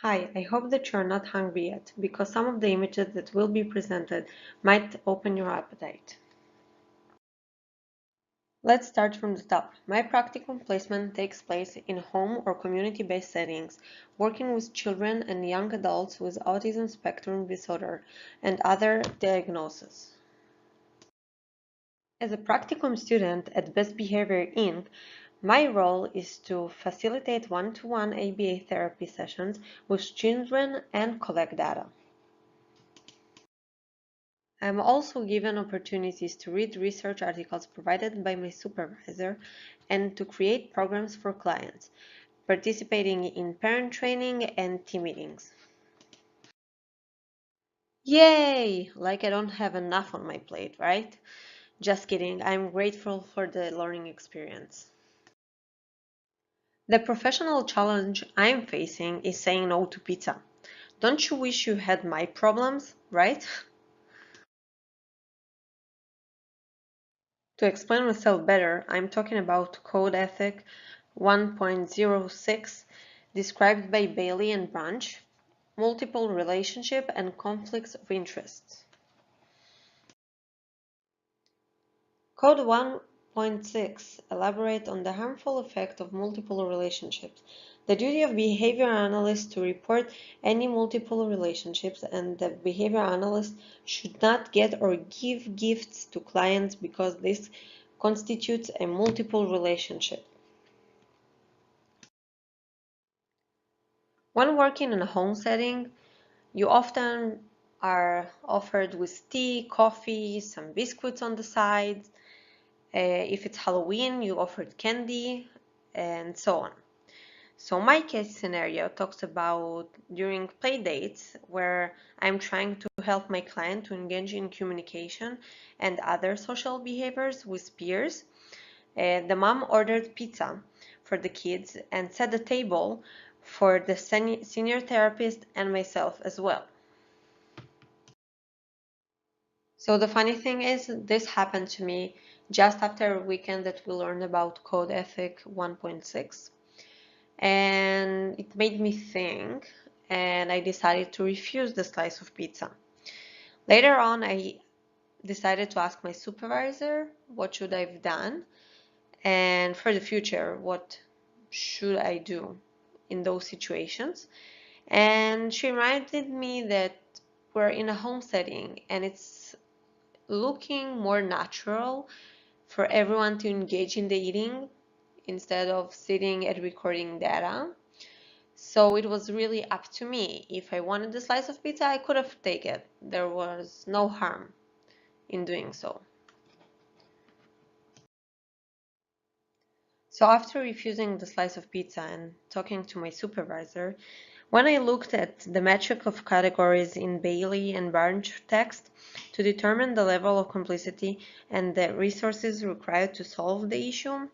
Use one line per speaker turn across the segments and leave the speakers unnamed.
Hi, I hope that you're not hungry yet, because some of the images that will be presented might open your appetite. Let's start from the top. My practicum placement takes place in home or community-based settings, working with children and young adults with autism spectrum disorder and other diagnoses. As a practicum student at Best Behavior Inc., my role is to facilitate one-to-one ABA therapy sessions with children and collect data. I'm also given opportunities to read research articles provided by my supervisor and to create programs for clients, participating in parent training and team meetings. Yay! Like I don't have enough on my plate, right? Just kidding, I'm grateful for the learning experience. The professional challenge I'm facing is saying no to pizza. Don't you wish you had my problems, right? To explain myself better, I'm talking about Code Ethic 1.06, described by Bailey and Branch, multiple relationship and conflicts of interest. Code 1.6 elaborate on the harmful effect of multiple relationships. The duty of behavior analysts to report any multiple relationships, and the behavior analyst should not get or give gifts to clients because this constitutes a multiple relationship. When working in a home setting, you often are offered with tea, coffee, some biscuits on the side. If it's Halloween, you offered candy, and so on. So my case scenario talks about during play dates where I'm trying to help my client to engage in communication and other social behaviors with peers. The mom ordered pizza for the kids and set the table for the senior therapist and myself as well. So the funny thing is, this happened to me just after a weekend that we learned about Code Ethic 1.6. And it made me think, and I decided to refuse the slice of pizza. Later on, I decided to ask my supervisor what should I have done, and for the future, what should I do in those situations. And she reminded me that we're in a home setting and it's looking more natural for everyone to engage in the eating instead of sitting and recording data. So it was really up to me. If I wanted a slice of pizza, I could have taken it. There was no harm in doing so. So after refusing the slice of pizza and talking to my supervisor, when I looked at the metric of categories in Bailey and Barnes text to determine the level of complicity and the resources required to solve the issue,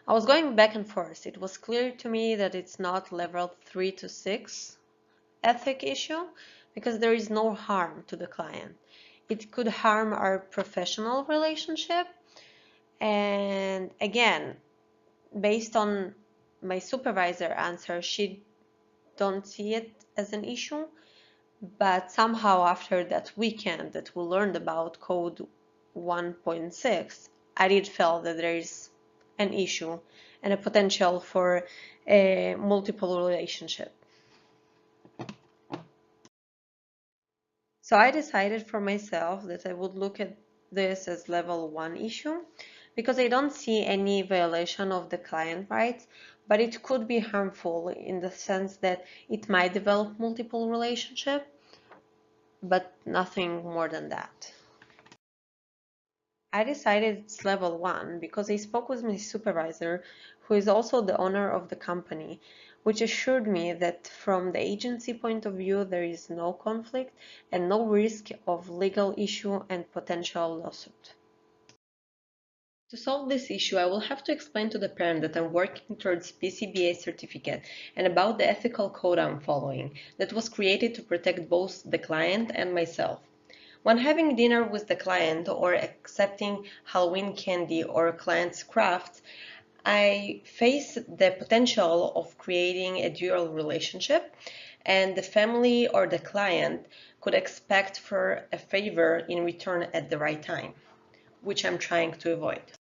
I was going back and forth. It was clear to me that it's not level 3 to 6 ethic issue because there is no harm to the client. It could harm our professional relationship. And again, based on my supervisor answer, she don't see it as an issue. But somehow after that weekend that we learned about code 1.6, I did feel that there is an issue and a potential for a multiple relationship. So I decided for myself that I would look at this as level 1 issue because I don't see any violation of the client rights, but it could be harmful in the sense that it might develop multiple relationship, but nothing more than that. I decided it's level 1 because I spoke with my supervisor, who is also the owner of the company, which assured me that from the agency point of view there is no conflict and no risk of legal issue and potential lawsuit. To solve this issue, I will have to explain to the parent that I'm working towards PCBA certificate and about the ethical code I'm following that was created to protect both the client and myself. When having dinner with the client or accepting Halloween candy or client's crafts, I face the potential of creating a dual relationship, and the family or the client could expect for a favor in return at the right time, which I'm trying to avoid.